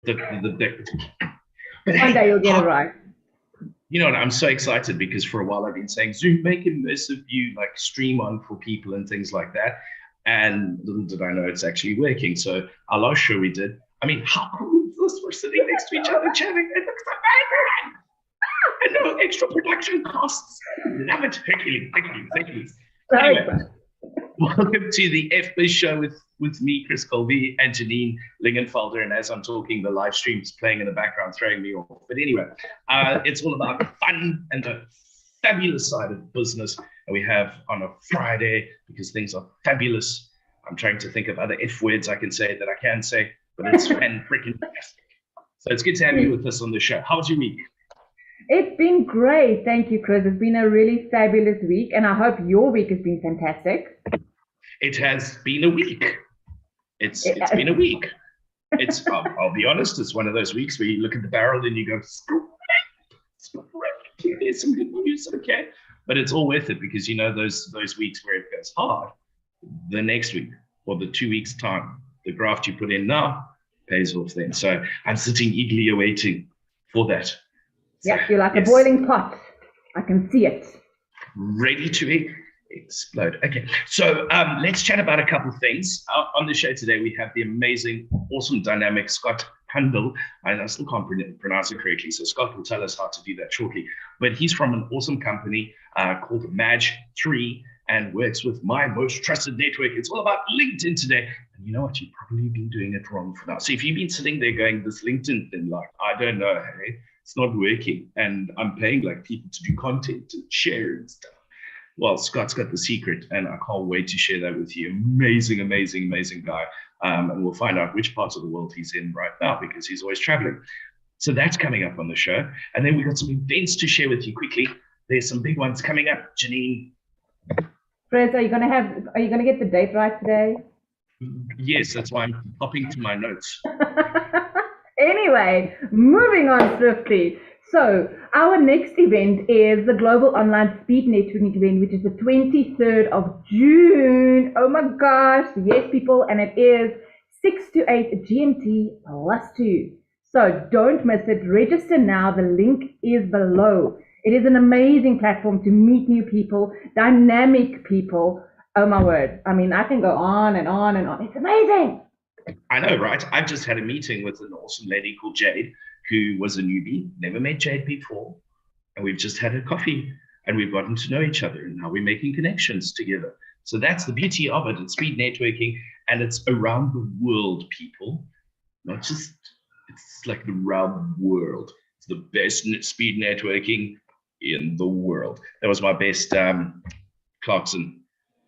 One day you'll get it right. You know what? I'm so excited because for a while I've been saying, Zoom, make a massive view, like stream on for people and things like that. And little did I know it's actually working. So our last show we did, I mean, how cool is this? We're sitting next to each other chatting. It looks amazing. And no extra production costs. Love it. Hercules. Anyway, welcome to the FBiz show with me, Chris Kolbe, and Janine Lingenfelder. And as I'm talking, the live stream's playing in the background, throwing me off. But anyway, it's all about fun and the fabulous side of business. And we have on a Friday, because things are fabulous. I'm trying to think of other F words I can say that I can say, but it's fan-freaking-tastic. So it's good to have you with us on the show. How's your week? It's been great. Thank you, Chris. It's been a really fabulous week, and I hope your week has been fantastic. It has been a week. It's been a week. I'll be honest, it's one of those weeks where you look at the barrel and you go, there's some good news, okay. But it's all worth it because you know those weeks where it goes hard, the next week or the 2 weeks time, the graft you put in now pays off then. So I'm sitting eagerly awaiting for that. Yeah, you're like a boiling pot. I can see it. Ready to explode. Okay, so let's chat about a couple of things. On the show today, we have the amazing, awesome, dynamic Scott Cundill. I still can't pronounce it correctly, so Scott will tell us how to do that shortly. But he's from an awesome company called Maj3 and works with my most trusted network. It's all about LinkedIn today. And you know what? You've probably been doing it wrong for now. So if you've been sitting there going, this LinkedIn thing, like, I don't know, hey, it's not working. And I'm paying like people to do content and share and stuff. Well, Scott's got the secret, and I can't wait to share that with you. Amazing, amazing, amazing guy. And we'll find out which parts of the world he's in right now because he's always traveling. So that's coming up on the show. And then we've got some events to share with you quickly. There's some big ones coming up. Janine. Fred, are you gonna get the date right today? Yes, that's why I'm popping to my notes. Anyway, moving on swiftly. So our next event is the Global Online Speed Networking event, which is the 23rd of June. Oh my gosh, yes, people, and it is 6 to 8 GMT +2. So don't miss it. Register now. The link is below. It is an amazing platform to meet new people, dynamic people. Oh my word. I mean, I can go on and on and on. It's amazing. I know, right? I've just had a meeting with an awesome lady called Jade, who was a newbie, never met Jade before. And we've just had a coffee and we've gotten to know each other and now we're making connections together. So that's the beauty of it. It's speed networking and it's around the world, people. Not just, it's like around the world. It's the best speed networking in the world. That was my best Clarkson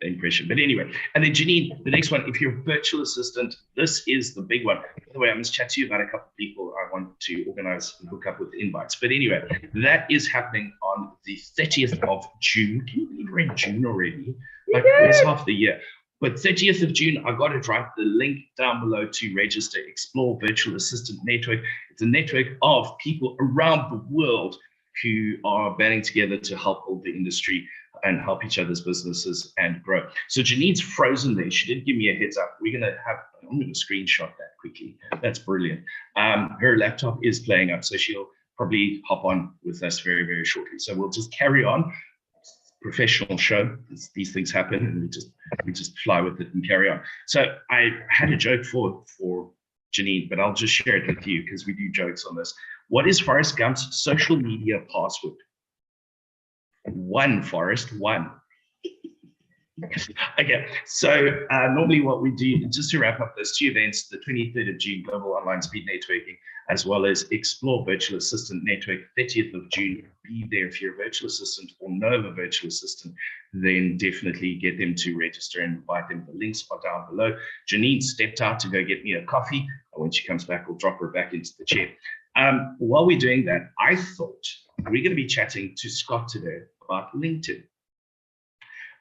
impression. But anyway, and then Janine, the next one, if you're a virtual assistant, this is the big one. By the way, I must chat to you about a couple of people I want to organize and hook up with invites. But anyway, that is happening on the 30th of June. Can you believe we're in June already? Like it's half the year. But 30th of June, I got it right. The link down below to register, Explore Virtual Assistant Network. It's a network of people around the world who are banding together to help build the industry and help each other's businesses and grow. So Janine's frozen there. She did give me a heads up. I'm going to screenshot that quickly. That's brilliant. Her laptop is playing up, so she'll probably hop on with us very, very shortly. So we'll just carry on. Professional show. These things happen and we just fly with it and carry on. So I had a joke for Janine, but I'll just share it with you because we do jokes on this. What is Forrest Gump's social media password? One, Forrest, one. Okay, so normally what we do, just to wrap up those two events, the 23rd of June, Global Online Speed Networking, as well as Explore Virtual Assistant Network, 30th of June, be there. If you're a virtual assistant or know of a virtual assistant, then definitely get them to register and invite them. The links are down below. Janine stepped out to go get me a coffee. When she comes back, we'll drop her back into the chair. While we're doing that, I thought we're going to be chatting to Scott today about LinkedIn.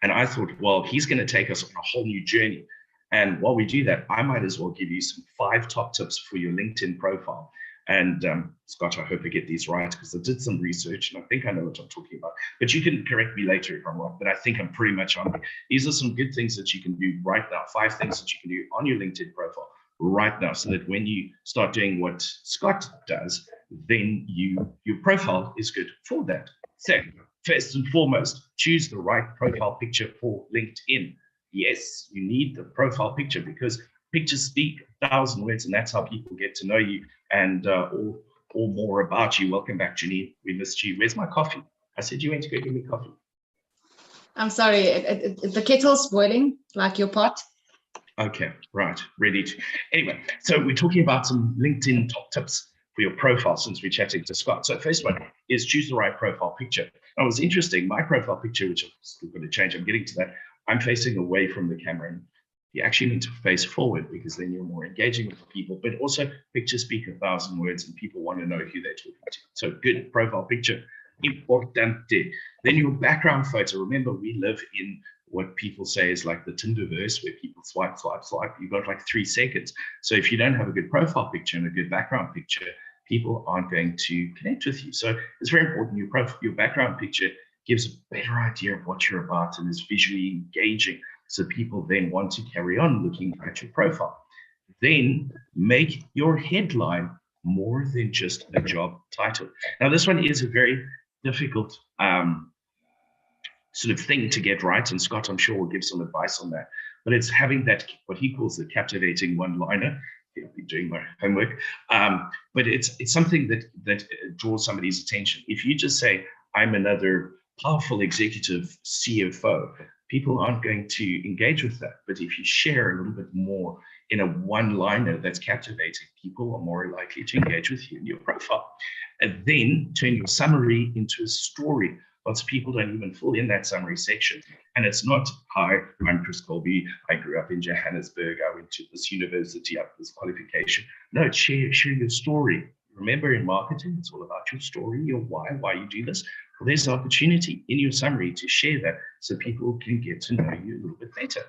And I thought, well, he's going to take us on a whole new journey. And while we do that, I might as well give you some 5 top tips for your LinkedIn profile. And Scott, I hope I get these right because I did some research and I think I know what I'm talking about. But you can correct me later if I'm wrong, but I think I'm pretty much on it. These are some good things that you can do right now, 5 things that you can do on your LinkedIn profile right now, so that when you start doing what Scott does, then your profile is good for that. Second, first and foremost, choose the right profile picture for LinkedIn. Yes, you need the profile picture because pictures speak 1,000 words, and that's how people get to know you and or more about you. Welcome back, Janine. We missed you. Where's my coffee? I said you went to go give me coffee. I'm sorry, the kettle's boiling, like your pot. Okay, right, ready to. Anyway, so we're talking about some LinkedIn top tips for your profile since we're chatting to Scott. So first one is choose the right profile picture. Now, it was interesting, my profile picture, which I'm still going to change, I'm getting to that, I'm facing away from the camera. And you actually need to face forward because then you're more engaging with people, but also pictures speak 1,000 words and people want to know who they're talking to. So good profile picture, importante. Then your background photo. Remember, we live in what people say is like the Tinderverse, where people swipe, swipe, swipe. You've got like 3 seconds. So if you don't have a good profile picture and a good background picture, people aren't going to connect with you. So it's very important your background picture gives a better idea of what you're about and is visually engaging. So people then want to carry on looking at your profile. Then make your headline more than just a job title. Now, this one is a very difficult sort of thing to get right, and Scott, I'm sure, will give some advice on that. But it's having that, what he calls the captivating one-liner. I've been doing my homework, but it's something that draws somebody's attention. If you just say, I'm another powerful executive CFO, people aren't going to engage with that. But if you share a little bit more in a one-liner that's captivating, people are more likely to engage with you in your profile. And then turn your summary into a story. Lots of people don't even fill in that summary section. And it's not, hi, I'm Chris Kolbe. I grew up in Johannesburg. I went to this university, I have this qualification. No, it's share your story. Remember, in marketing, it's all about your story, your why you do this. Well, there's an opportunity in your summary to share that so people can get to know you a little bit better.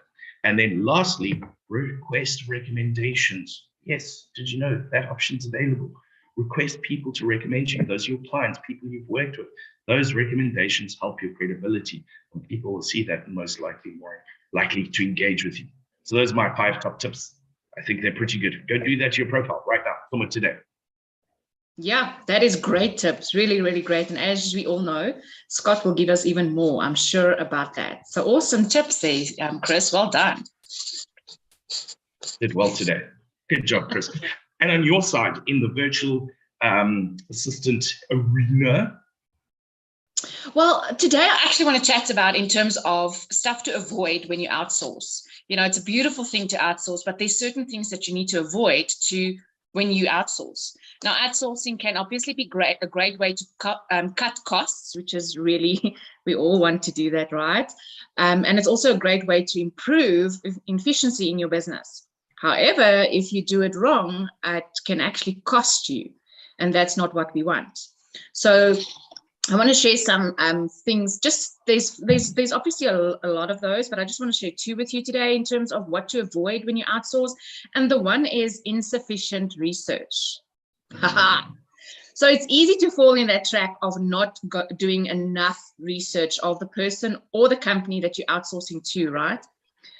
And then lastly, request recommendations. Yes, did you know that option's available? Request people to recommend you. Those are your clients, people you've worked with. Those recommendations help your credibility, and people will see that and most likely more likely to engage with you. So those are my 5 top tips. I think they're pretty good. Go do that to your profile right now, film it today. Yeah, that is great tips. Really, really great. And as we all know, Scott will give us even more, I'm sure, about that. So awesome tips there, Chris. Well done. Did well today. Good job, Chris. And on your side, in the virtual assistant arena? Well, today I actually want to chat about in terms of stuff to avoid when you outsource. You know, it's a beautiful thing to outsource, but there's certain things that you need to avoid when you outsource. Now, outsourcing can obviously be a great way to cut costs, which is really, we all want to do that, right? And it's also a great way to improve efficiency in your business. However, if you do it wrong, it can actually cost you, and that's not what we want. So I want to share some things. Just there's obviously a lot of those, but I just want to share 2 with you today in terms of what to avoid when you outsource. And the one is insufficient research. So it's easy to fall in that trap of not doing enough research of the person or the company that you're outsourcing to, right?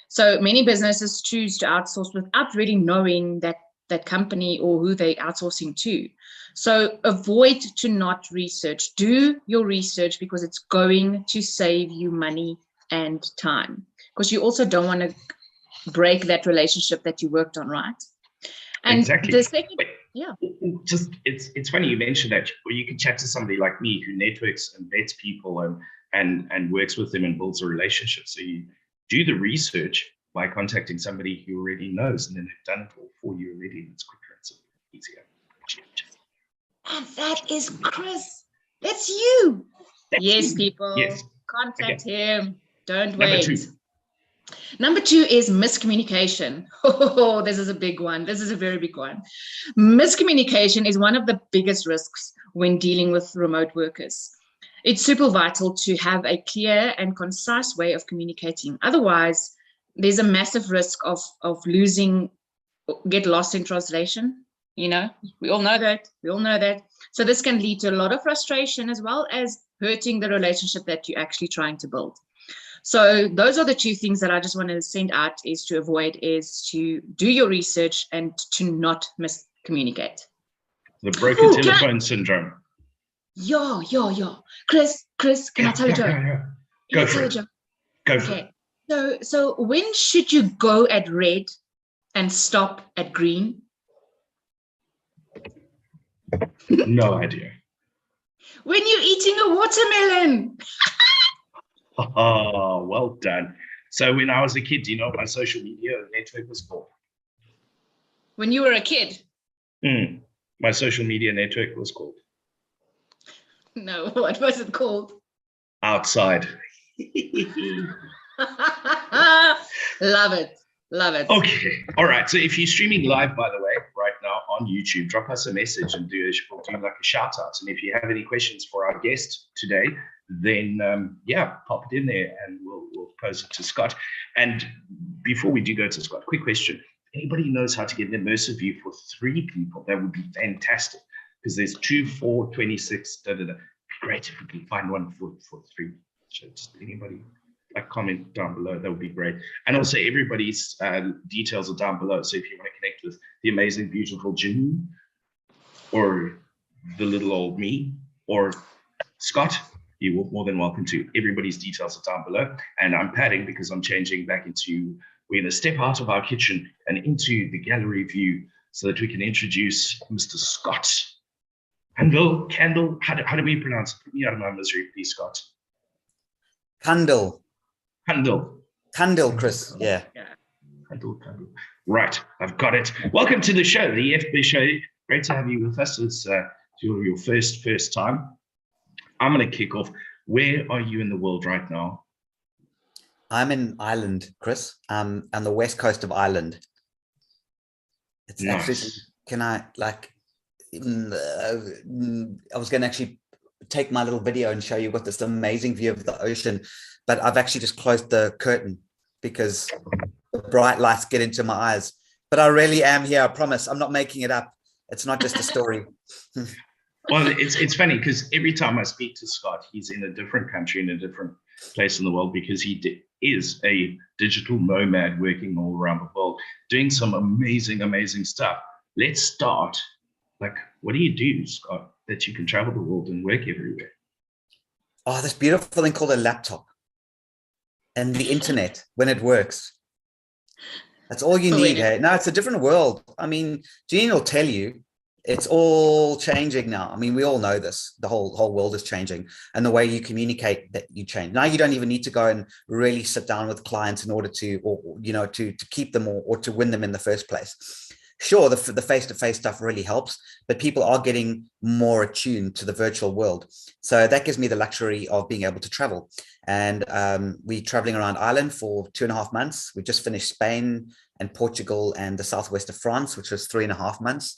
So many businesses choose to outsource without really knowing that company or who they're outsourcing to. So avoid to not research. Do your research because it's going to save you money and time. Because you also don't want to break that relationship that you worked on, right? And exactly. The second, yeah. Just it's funny you mentioned that. Or you can chat to somebody like me who networks and vets people and works with them and builds a relationship. So you do the research by contacting somebody who already knows, and then they've done it all for you already, and it's quicker and easier. And that is Chris. That's you. Yes, people. Yes. Contact him. Don't wait. Number 2 is miscommunication. Oh, this is a big one. This is a very big one. Miscommunication is one of the biggest risks when dealing with remote workers. It's super vital to have a clear and concise way of communicating. Otherwise, there's a massive risk of get lost in translation. You know, we all know that. So this can lead to a lot of frustration as well as hurting the relationship that you're actually trying to build. So those are the two things that I just want to send out, is to avoid, is to do your research and to not miscommunicate. The broken telephone syndrome. Yeah. Chris, can I tell a joke? Yeah. Go for it. Go for it. So when should you go at red and stop at green? No idea. When you're eating a watermelon. Oh, well done. So when I was a kid, do you know what my social media network was called? When you were a kid? My social media network was called? No, what was it called? Outside. Love it. Okay. All right. So if you're streaming live, by the way, right now on YouTube, drop us a message and we'll do like a shout out. And if you have any questions for our guest today, then pop it in there and we'll pose it to Scott. And before we do go to Scott, quick question. Anybody knows how to get an immersive view for 3 people? That would be fantastic, because there's 2, 4, 26, It'd be great if we can find one for 3. So just anybody, like, comment down below, that would be great. And also everybody's details are down below. So if you want to connect with the amazing, beautiful Janine, or the little old me, or Scott, you're more than welcome to. Everybody's details are down below. And I'm padding because I'm changing back into, we're going to step out of our kitchen and into the gallery view so that we can introduce Mr. Scott. Candle, how do we pronounce it? Put me out of my misery, please, Scott. Cundill, Chris. Yeah. Cundill. Right, I've got it. Welcome to the show, the FBiz show. Great to have you with us. It's your first time. I'm going to kick off. Where are you in the world right now? I'm in Ireland, Chris. On the west coast of Ireland. It's nice. Actually, can I I was going to actually take my little video and show you what this amazing view of the ocean, but I've actually just closed the curtain because the bright lights get into my eyes. But I really am here. I promise. I'm not making it up. It's not just a story. Well, it's funny because every time I speak to Scott, he's in a different country, in a different place in the world, because he is a digital nomad working all around the world, doing some amazing stuff. Let's start. Like, what do you do, Scott, that you can travel the world and work everywhere? Oh, this beautiful thing called a laptop and the internet when it works. That's all you need. Hey? No, it's a different world. I mean, Janine will tell you, it's all changing now. I mean, we all know this. The whole world is changing, and the way you communicate that you change. Now you don't even need to go and really sit down with clients in order to, to keep them or to win them in the first place. Sure, the face-to-face stuff really helps, but people are getting more attuned to the virtual world. So that gives me the luxury of being able to travel. And we're traveling around Ireland for 2.5 months. We just finished Spain and Portugal and the southwest of France, which was 3.5 months.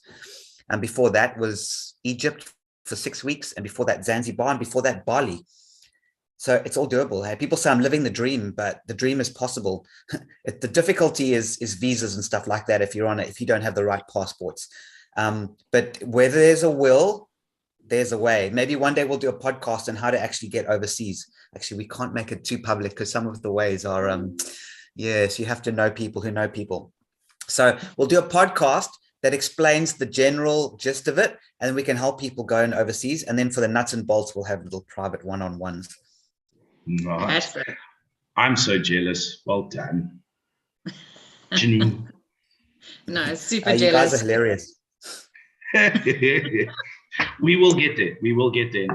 And before that was Egypt for 6 weeks. And before that, Zanzibar. And before that, Bali. So it's all doable. Hey, people say I'm living the dream, but the dream is possible. The difficulty is visas and stuff like that if you don't have the right passports. But where there's a will, there's a way. Maybe one day we'll do a podcast on how to actually get overseas. Actually, we can't make it too public because some of the ways are, yes, you have to know people who know people. So we'll do a podcast that explains the general gist of it, and we can help people going overseas. And then for the nuts and bolts, we'll have little private one-on-ones. Nice. I'm so jealous. Well done, Janine. No, super jealous. You guys are hilarious. We will get there. We will get there.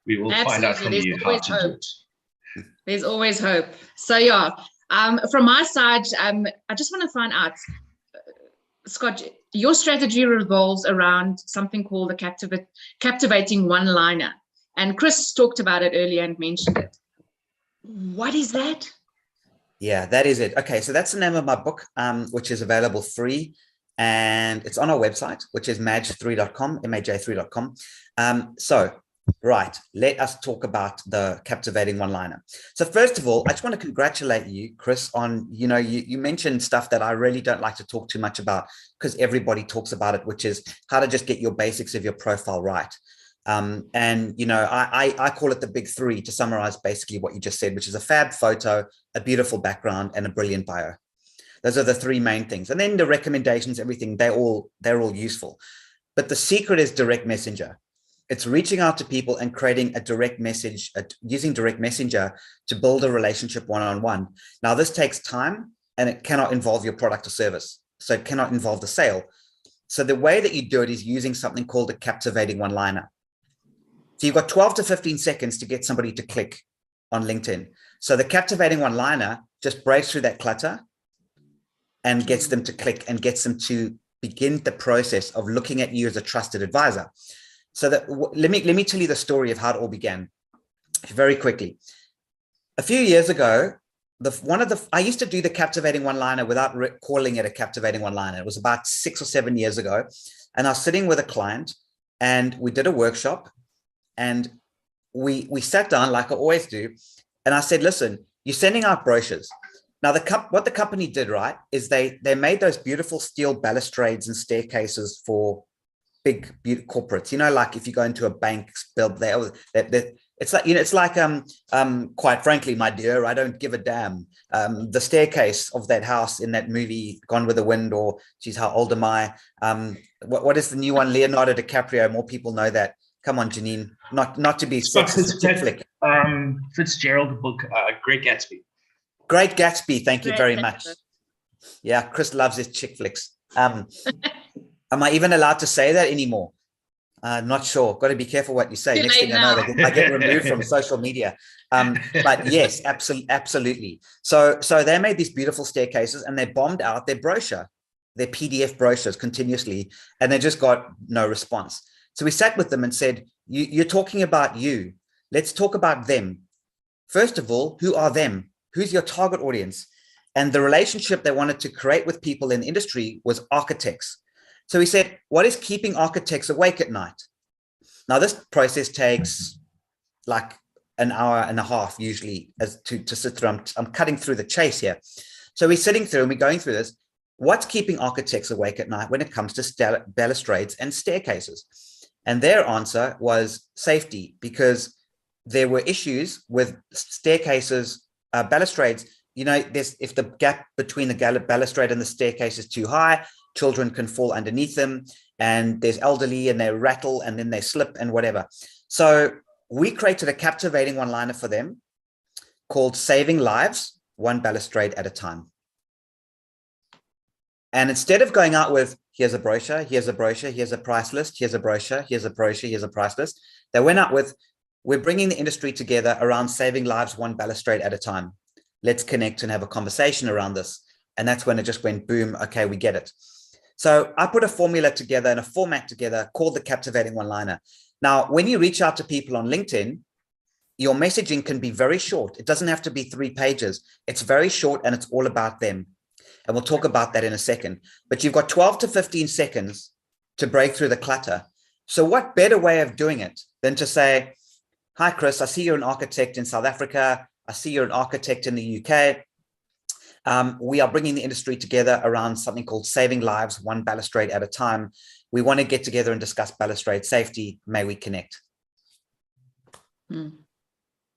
We will find out from you how to do it. There's always hope. So yeah, from my side, I just want to find out, Scott, your strategy revolves around something called the captivating one-liner. And Chris talked about it earlier and mentioned it. What is that? Yeah, that is it. Okay, so that's the name of my book, which is available free. And it's on our website, which is maj3.com, maj3.com. So, right, let us talk about the captivating one-liner. So first of all, I just want to congratulate you, Chris, on, you mentioned stuff that I really don't like to talk too much about because everybody talks about it, which is how to just get your basics of your profile right. And, you know, I call it the big three to summarize basically what you just said, which is a fab photo, a beautiful background, and a brilliant bio. Those are the three main things. And then the recommendations, everything, they're all useful. But the secret is direct messenger. It's reaching out to people and creating a direct message, using direct messenger to build a relationship one-on-one. Now, this takes time and it cannot involve your product or service. So it cannot involve the sale. So the way that you do it is using something called a captivating one-liner. So you've got 12 to 15 seconds to get somebody to click on LinkedIn. So the captivating one-liner just breaks through that clutter and gets them to click and gets them to begin the process of looking at you as a trusted advisor. So that let me tell you the story of how it all began very quickly. A few years ago, I used to do the captivating one-liner without calling it a captivating one-liner. It was about 6 or 7 years ago. And I was sitting with a client and we did a workshop and we sat down like I always do. And I said, listen, you're sending out brochures. Now, what the company did, right, is they made those beautiful steel balustrades and staircases for big corporates. You know, like if you go into a bank, it's like, you know, it's like, quite frankly, my dear, I don't give a damn. The staircase of that house in that movie, Gone with the Wind, or geez, how old am I? What is the new one? Leonardo DiCaprio. More people know that. Come on, Janine, not to be sexist. Fitzgerald book, Great Gatsby. Great Gatsby. Thank you very much. Yeah, Chris loves his chick flicks. Am I even allowed to say that anymore? Not sure. Got to be careful what you say. Next thing I know, I get removed from social media. But yes, absolutely. So they made these beautiful staircases and they bombed out their brochure, their PDF brochures continuously, and they just got no response. So we sat with them and said, you're talking about you. Let's talk about them. First of all, who are them? Who's your target audience? And the relationship they wanted to create with people in the industry was architects. So we said, what is keeping architects awake at night? Now, this process takes like an hour and a half usually to sit through. I'm cutting through the chase here. So we're sitting through and we're going through this. What's keeping architects awake at night when it comes to balustrades and staircases? And their answer was safety, because there were issues with staircases, balustrades. You know, if the gap between the balustrade and the staircase is too high, children can fall underneath them, and there's elderly and they rattle and then they slip and whatever. So we created a captivating one-liner for them called Saving Lives, One Balustrade at a Time. And instead of going out with, here's a brochure, here's a brochure, here's a price list, here's a brochure, here's a brochure, here's a price list, they went out with, we're bringing the industry together around saving lives one balustrade at a time. Let's connect and have a conversation around this. And that's when it just went boom. Okay, we get it. So I put a formula together and a format together called the captivating one-liner. Now, when you reach out to people on LinkedIn, your messaging can be very short. It doesn't have to be 3 pages. It's very short and it's all about them. And we'll talk about that in a second. But you've got 12 to 15 seconds to break through the clutter. So what better way of doing it than to say, hi, Chris, I see you're an architect in South Africa. I see you're an architect in the UK. We are bringing the industry together around something called Saving Lives, One Balustrade at a Time. We want to get together and discuss balustrade safety. May we connect?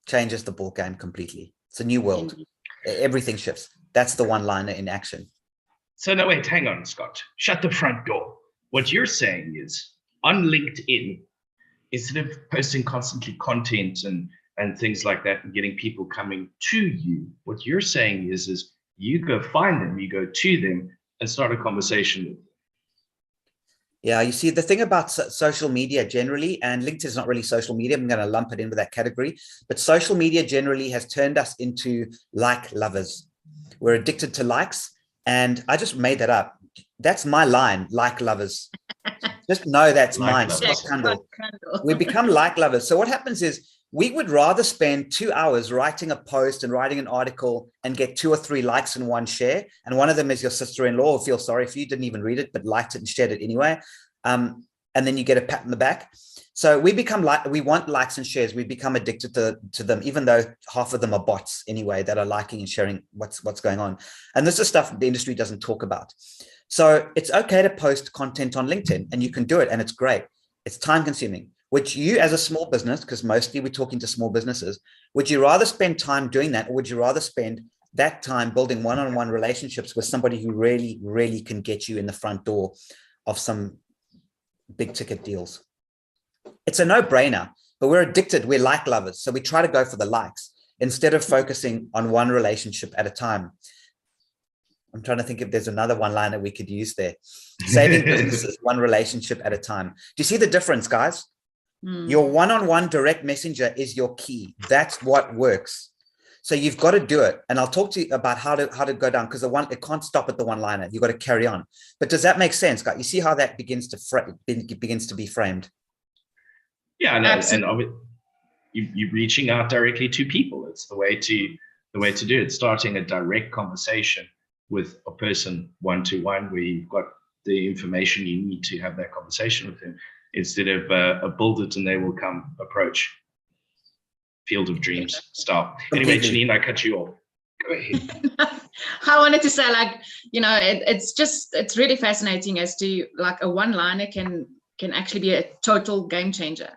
Changes the ball game completely. It's a new world. Everything shifts. That's the one-liner in action. So no, wait, hang on, Scott. Shut the front door. What you're saying is, on LinkedIn, instead of posting constantly content and things like that and getting people coming to you, what you're saying is you go find them, you go to them and start a conversation with them. Yeah, you see, the thing about social media generally, and LinkedIn is not really social media, I'm going to lump it in with that category, but social media generally has turned us into like lovers. We're addicted to likes, and I just made that up. That's my line, like lovers. Just know that's like mine, Scott Cundill. We become like lovers. So what happens is we would rather spend 2 hours writing a post and writing an article and get 2 or 3 likes and 1 share. And one of them is your sister-in-law will feel sorry for you, didn't even read it, but liked it and shared it anyway. And then you get a pat on the back. So we become like, we want likes and shares. We become addicted to them, even though half of them are bots anyway that are liking and sharing what's going on. And this is stuff the industry doesn't talk about. So it's okay to post content on LinkedIn, and you can do it, and it's great. It's time consuming. which you as a small business, because mostly we're talking to small businesses, would you rather spend time doing that, or would you rather spend that time building one-on-one relationships with somebody who really, really can get you in the front door of some big ticket deals? It's a no-brainer, but we're addicted. We're like lovers. So we try to go for the likes instead of focusing on one relationship at a time. I'm trying to think if there's another one-liner we could use there. Saving businesses one relationship at a time. Do you see the difference, guys? Your one-on-one direct messenger is your key. That's what works. So you've got to do it. And I'll talk to you about how to go down, because it can't stop at the one-liner. You've got to carry on. But does that make sense, guys? You see how that begins to be framed? Yeah, no, and you're reaching out directly to people. It's the way to do it. Starting a direct conversation with a person one-to-one, where you've got the information you need to have that conversation with them, instead of a build it and they will come approach. Field of dreams style. Anyway, Janine, I cut you off. Go ahead. I wanted to say, like, you know, it's really fascinating as to, like, a one-liner can actually be a total game changer.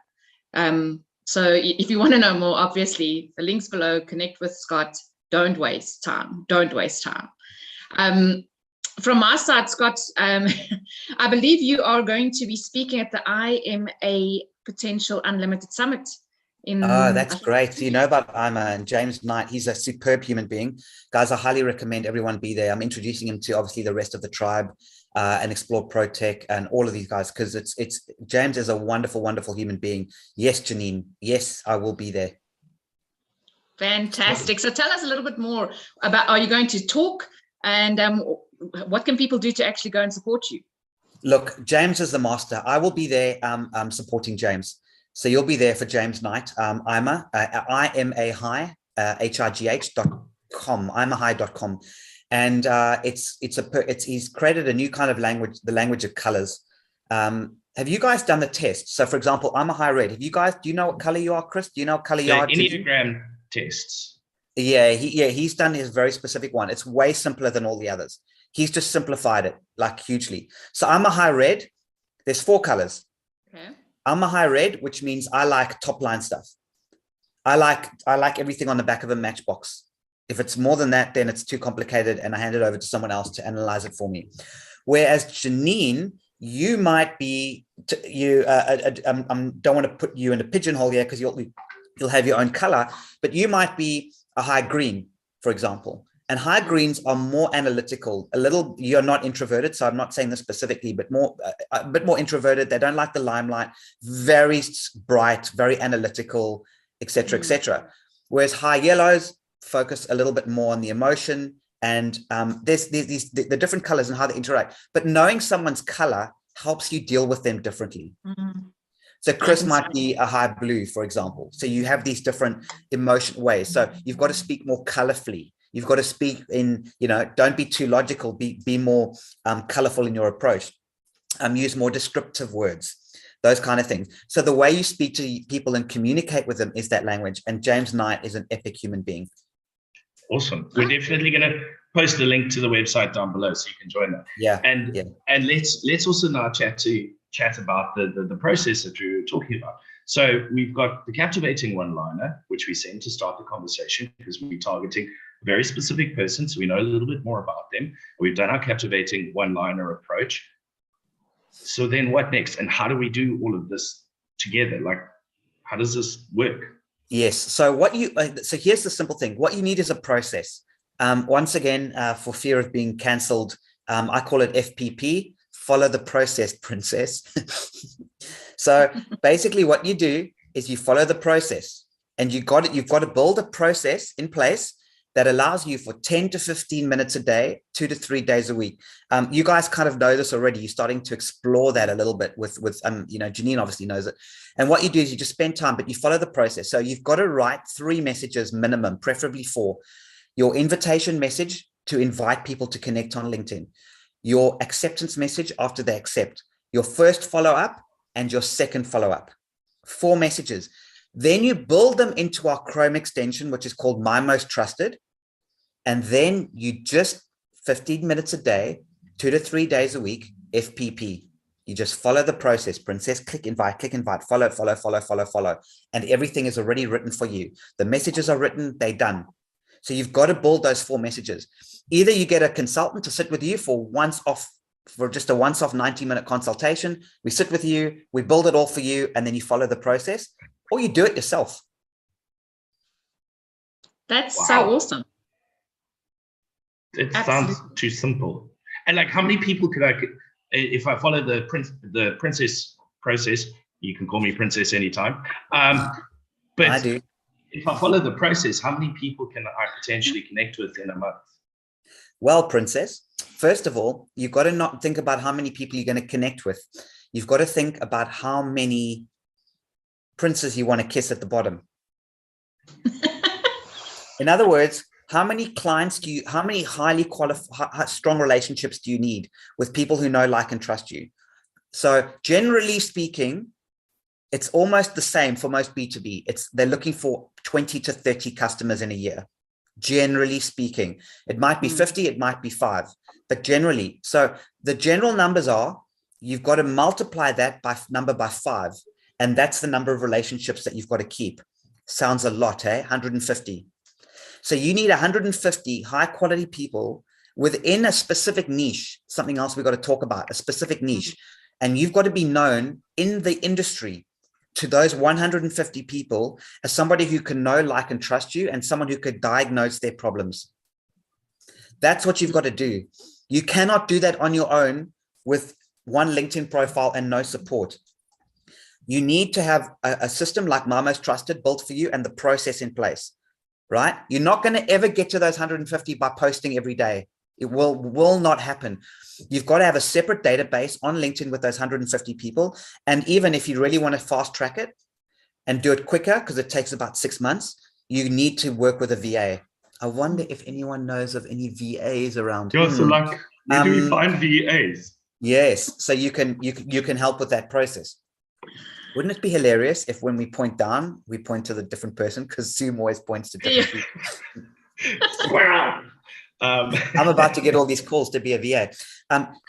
So if you want to know more, obviously the links below. Connect with Scott. Don't waste time. Don't waste time. From my side, Scott, I believe you are going to be speaking at the IMA Potential Unlimited Summit. Oh, that's great. So you know about IMA and James Knight. He's a superb human being. Guys, I highly recommend everyone be there. I'm introducing him to obviously the rest of the tribe and Explore ProTech and all of these guys, because it's James is a wonderful, wonderful human being. Yes, Janine. Yes, I will be there. Fantastic. So tell us a little bit more about, are you going to talk, and what can people do to actually go and support you? Look, James is the master. I will be there supporting James. So you'll be there for James Knight, IMA, IMAHigh, HIGH.com, imahigh.com. And he's created a new kind of language, the language of colors. Have you guys done the test? So for example, I'm a high red. Do you know what color you are, Chris? Do you know what color you are? Enneagram tests. Yeah, he's done his very specific one. It's way simpler than all the others. He's just simplified it like hugely. So I'm a high red. There's 4 colors. Okay. I'm a high red, which means I like top line stuff. I like everything on the back of a matchbox. If it's more than that, then it's too complicated, and I hand it over to someone else to analyze it for me. Whereas Janine, you might be, I don't want to put you in a pigeonhole here, because you'll have your own color, but you might be a high green, for example. And high greens are more analytical, you're not introverted. So I'm not saying this specifically, but a bit more introverted. They don't like the limelight, very bright, very analytical, etc., etc. Whereas high yellows focus a little bit more on the emotion, and there's the different colors and how they interact. But knowing someone's color helps you deal with them differently. So Chris might be a high blue, for example. So you have these different emotion ways. So you've got to speak more colorfully. You've got to speak in, don't be too logical, be more colorful in your approach. Use more descriptive words, those kind of things. So the way you speak to people and communicate with them is that language. And James Knight is an epic human being. Awesome. We're definitely going to post the link to the website down below so you can join that. Yeah. And let's also now chat about the process that we were talking about. So we've got the captivating one-liner, which we send to start the conversation, because we're targeting a very specific person, so we know a little bit more about them. We've done our captivating one-liner approach. So then what next? And how do we do all of this together? Like, how does this work? Yes. So so here's the simple thing. What you need is a process. Once again, for fear of being cancelled, I call it FPP. Follow the process, princess. So basically what you do is you follow the process, and you've got to build a process in place that allows you for 10 to 15 minutes a day, 2 to 3 days a week. You guys kind of know this already. You're starting to explore that a little bit with Janine obviously knows it. And what you do is you just spend time, but you follow the process. So you've got to write 3 messages minimum, preferably 4. Your invitation message to invite people to connect on LinkedIn, your acceptance message after they accept, your first follow-up, and your second follow-up. 4 messages. Then you build them into our Chrome extension, which is called My Most Trusted. And then you just 15 minutes a day, 2 to 3 days a week, FPP. You just follow the process, princess, click invite, follow, follow, follow, follow, follow. And everything is already written for you. The messages are written, they're done. So you've got to build those 4 messages. Either you get a consultant to sit with you for just a once-off 90-minute consultation. We sit with you, we build it all for you, and then you follow the process, or you do it yourself. That's so awesome. It sounds too simple. And like, how many people could if I follow the princess process, you can call me princess anytime. But I do. If I follow the process, how many people can I potentially connect with in a month? Well, princess, first of all, you've got to not think about how many people you're going to connect with. You've got to think about how many princes you want to kiss at the bottom. In other words, how many clients how many highly qualified, strong relationships do you need with people who know, like, and trust you? So generally speaking, it's almost the same for most B2B. They're looking for 20 to 30 customers in a year. Generally speaking, it might be 50, it might be 5, but generally. So the general numbers are, you've got to multiply that number by 5. And that's the number of relationships that you've got to keep. Sounds a lot, eh? 150. So you need 150 high quality people within a specific niche, something else we've got to talk about, a specific niche. And you've got to be known in the industry to those 150 people as somebody who can know, like, and trust you, and someone who could diagnose their problems. That's what you've got to do. You cannot do that on your own with one LinkedIn profile and no support. You need to have a system like My Most Trusted built for you and the process in place, right? You're not going to ever get to those 150 by posting every day. It will not happen. You've got to have a separate database on LinkedIn with those 150 people. And even if you really want to fast track it and do it quicker, because it takes about 6 months, you need to work with a VA. I wonder if anyone knows of any VAs around. Yeah, so like, where do we find VAs? Yes, so you can help with that process. Wouldn't it be hilarious if when we point down, we point to the different person, because Zoom always points to different people. I'm about to get all these calls to be a VA.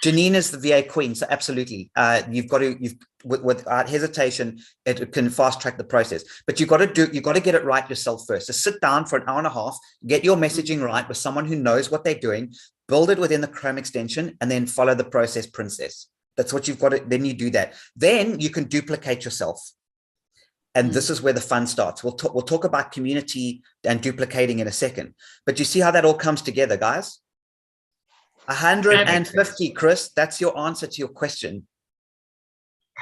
Janine is the VA queen, so absolutely. Without hesitation, it can fast track the process. But you've got to get it right yourself first. So sit down for an hour and a half, get your messaging right with someone who knows what they're doing, build it within the Chrome extension, and then follow the process, princess. That's what you've got to, then you do that. Then you can duplicate yourself. And this is where the fun starts. We'll talk about community and duplicating in a second. But you see how that all comes together, guys? 150, Chris, that's your answer to your question.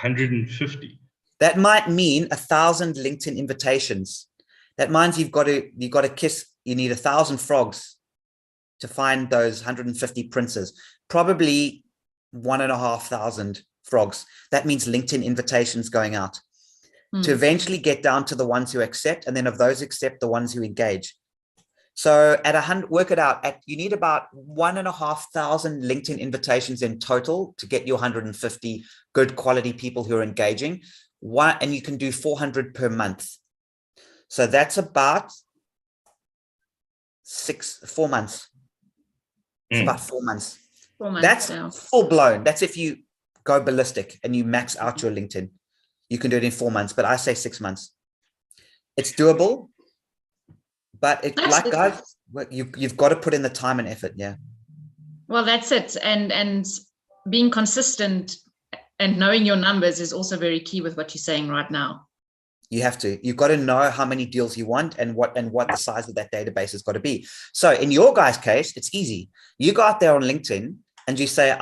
150. That might mean 1,000 LinkedIn invitations. That means you've got to kiss, you need 1,000 frogs to find those 150 princes. Probably 1,500 frogs. That means LinkedIn invitations going out. To eventually get down to the ones who accept, and then of those accept, the ones who engage. So at 100, work it out. You need about 1,500 LinkedIn invitations in total to get your 150 good quality people who are engaging. And you can do 400 per month. So that's about 4 months. It's about 4 months. 4 months. That's full blown. That's if you go ballistic and you max out your LinkedIn. You can do it in 4 months, but I say 6 months. It's doable, but guys, you've got to put in the time and effort. Yeah. Well, that's it. And being consistent and knowing your numbers is also very key with what you're saying right now. You have to. You've got to know how many deals you want and what the size of that database has got to be. So in your guys' case, it's easy. You go out there on LinkedIn and you say,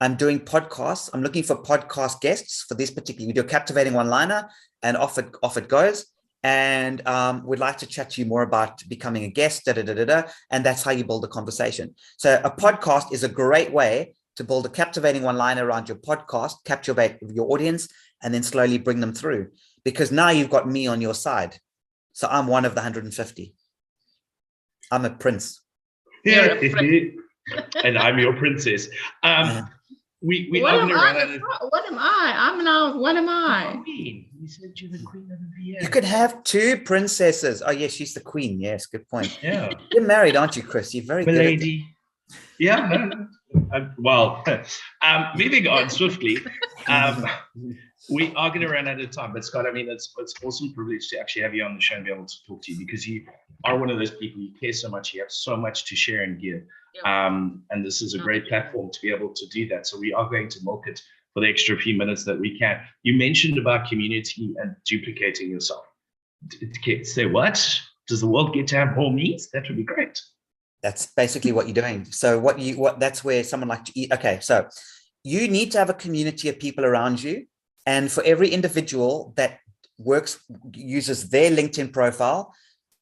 I'm doing podcasts. I'm looking for podcast guests for this particular. We do a captivating one-liner, and off it goes. And we'd like to chat to you more about becoming a guest. And that's how you build a conversation. So a podcast is a great way to build a captivating one-liner around your podcast, captivate your audience, and then slowly bring them through. Because now you've got me on your side. So I'm one of the 150. I'm a prince. Yeah, and I'm your princess. What am I? What am I? You said you're the queen of the VA. You could have 2 princesses. Oh, yes, she's the queen. Yes, good point. Yeah. You're married, aren't you, Chris? You're very good. Milady. Yeah. Well, moving on swiftly. We are going to run out of time, but Scott, I mean, it's awesome privilege to actually have you on the show and be able to talk to you, because you are one of those people, you care so much, you have so much to share and give. And this is a great platform to be able to do that. So we are going to milk it for the extra few minutes that we can. You mentioned about community and duplicating yourself. Say what? Does the world get to have more meets? That would be great. That's basically what you're doing. So that's where someone like, okay, so you need to have a community of people around you. And for every individual that uses their LinkedIn profile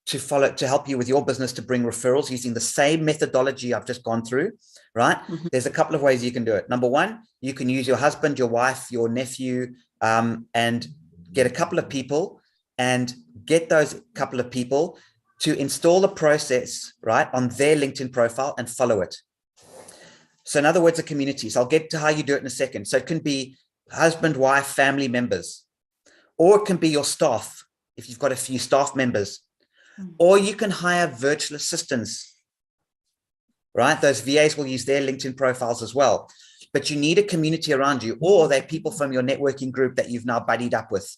to help you with your business, to bring referrals using the same methodology I've just gone through, right? There's a couple of ways you can do it. Number one, you can use your husband, your wife, your nephew, and get a couple of people and get those couple of people to install the process, right, on their LinkedIn profile and follow it. So in other words, a community. So I'll get to how you do it in a second. So it can be husband, wife, family members, or it can be your staff if you've got a few staff members, or you can hire virtual assistants, right? Those VAs will use their LinkedIn profiles as well, but you need a community around you, or they're people from your networking group that you've now buddied up with.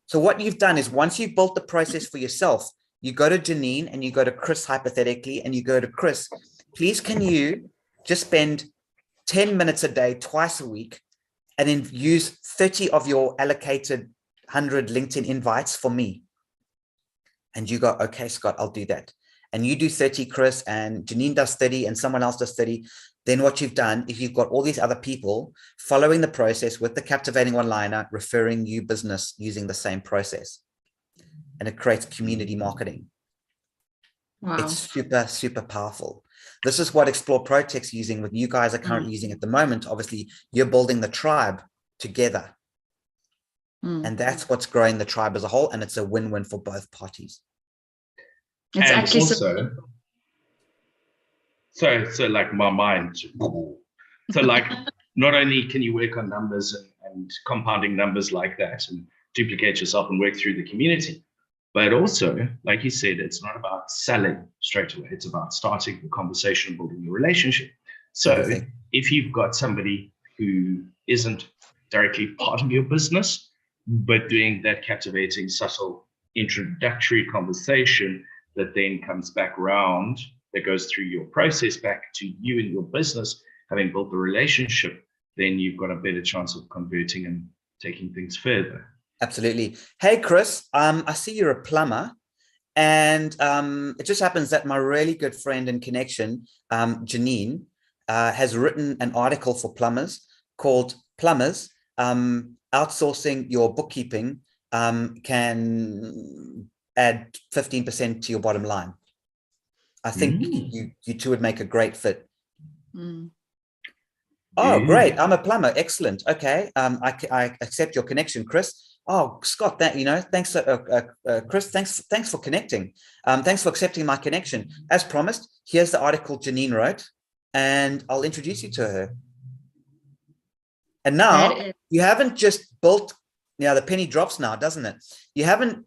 So what you've done is, once you've built the process for yourself, you go to Janine and you go to Chris, hypothetically, and you go to Chris, please, can you just spend 10 minutes a day, twice a week, and then use 30 of your allocated 100 LinkedIn invites for me? And you go, okay, Scott, I'll do that. And you do 30, Chris, and Janine does 30, and someone else does 30. Then what you've done is you've got all these other people following the process with the captivating one-liner, referring you business using the same process. And it creates community marketing. Wow. It's super, super powerful. This is what Explore Protect's using, what you guys are currently using at the moment. Obviously, you're building the tribe together. And that's what's growing the tribe as a whole. And it's a win-win for both parties. It's and actually also, so like my mind, so like not only can you work on numbers and compounding numbers like that and duplicate yourself and work through the community, but also, like you said, it's not about selling straight away. It's about starting the conversation and building a relationship. So if you've got somebody who isn't directly part of your business, but doing that captivating, subtle, introductory conversation that then comes back around, that goes through your process back to you and your business, having built the relationship, then you've got a better chance of converting and taking things further. Absolutely. Hey, Chris, I see you're a plumber, and it just happens that my really good friend and connection, Janine, has written an article for plumbers called Plumbers, Outsourcing Your Bookkeeping Can Add 15% to your bottom line. I think you two would make a great fit. Oh, great. I'm a plumber. Excellent. Okay. I accept your connection, Chris. Oh, Scott, thanks, Chris. Thanks for connecting. Thanks for accepting my connection. As promised, here's the article Janine wrote, and I'll introduce you to her. And now you haven't just built, the penny drops now, doesn't it? You haven't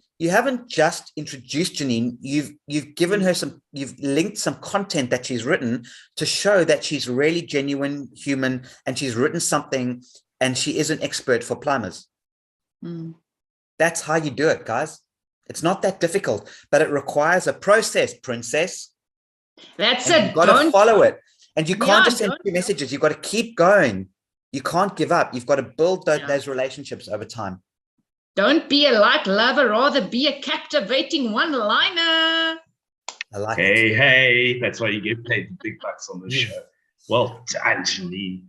just introduced Janine. You've given her you've linked some content that she's written to show that she's really genuine, human, and she's written something, and she is an expert for plumbers. That's how you do it, guys. It's not that difficult, but it requires a process, princess. That's it. You've got to follow it. And you can't just send messages. You've got to keep going. You can't give up. You've got to build those relationships over time. Don't be a light lover, rather be a captivating one-liner. I like it. Hey, that's why you get paid the big bucks on this show. Well done, Janine.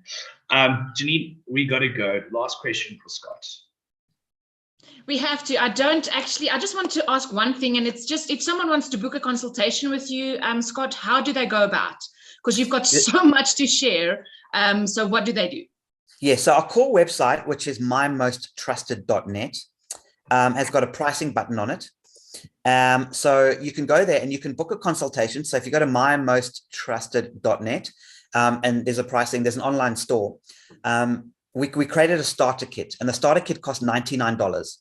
Janine, we got to go. Last question for Scott. We have to. I just want to ask one thing, and it's just, if someone wants to book a consultation with you, Scott, how do they go about? Because you've got so much to share. So what do they do? Yeah, so our core website, which is mymosttrusted.net, has got a pricing button on it. So you can go there and you can book a consultation. So if you go to mymosttrusted.net, and there's an online store. We created a starter kit, and the starter kit costs $99.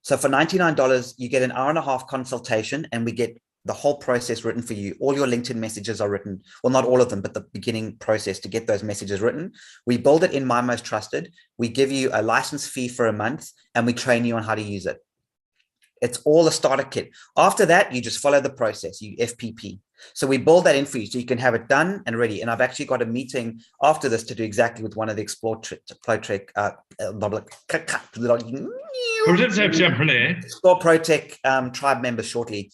So for $99, you get an hour-and-a-half consultation, and we get the whole process written for you. All your LinkedIn messages are written. Well, not all of them, but the beginning process to get those messages written. We build it in My Most Trusted. We give you a license fee for a month and we train you on how to use it. It's all a starter kit. After that, you just follow the process, you FPP. So we build that in for you so you can have it done and ready. And I've actually got a meeting after this to do exactly with one of the Explore ProTech tribe members shortly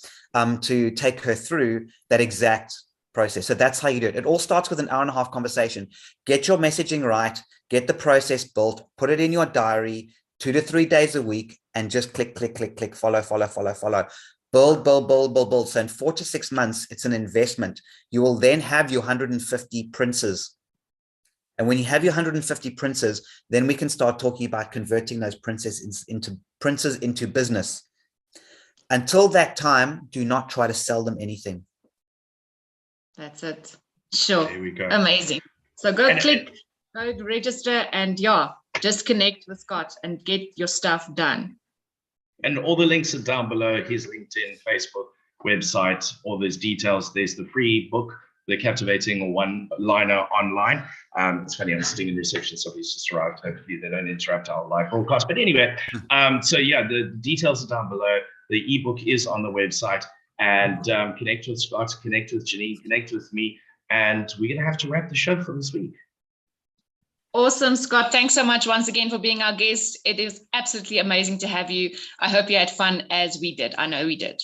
to take her through that exact process. So that's how you do it. It all starts with an hour-and-a-half conversation. Get your messaging right, get the process built, put it in your diary, 2 to 3 days a week, and just click, click, click, click, follow, follow, follow, follow. Build, build, build, build, build. So in 4 to 6 months, it's an investment. You will then have your 150 printers. And when you have your 150 printers, then we can start talking about converting those printers into business. Until that time, do not try to sell them anything. That's it. Sure. There we go. Amazing. So go click, go register, and just connect with Scott and get your stuff done. And all the links are down below, his LinkedIn, Facebook, website, all those details. There's the free book, The Captivating One-Liner Online. It's funny, I'm sitting in reception, so he's just arrived. Hopefully they don't interrupt our live broadcast. But anyway, so yeah, the details are down below. The ebook is on the website. And connect with Scott, connect with Janine, connect with me. And we're going to have to wrap the show for this week. Awesome, Scott. Thanks so much once again for being our guest. It is absolutely amazing to have you. I hope you had fun as we did. I know we did.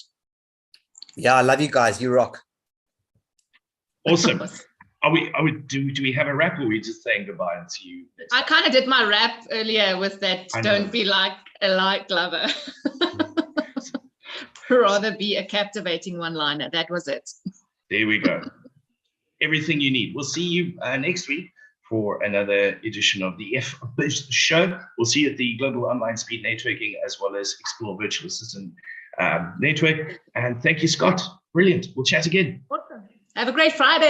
Yeah, I love you guys. You rock. Awesome. Do we have a wrap, or are we just saying goodbye and see you next I kind of did my rap earlier with that. Don't be like a light lover. Rather be a captivating one-liner. That was it. There we go. Everything you need. We'll see you next week for another edition of the FBiz show. We'll see you at the Global Online Speed Networking as well as Explore Virtual Assistant Network. And thank you, Scott. Brilliant. We'll chat again. Awesome. Have a great Friday.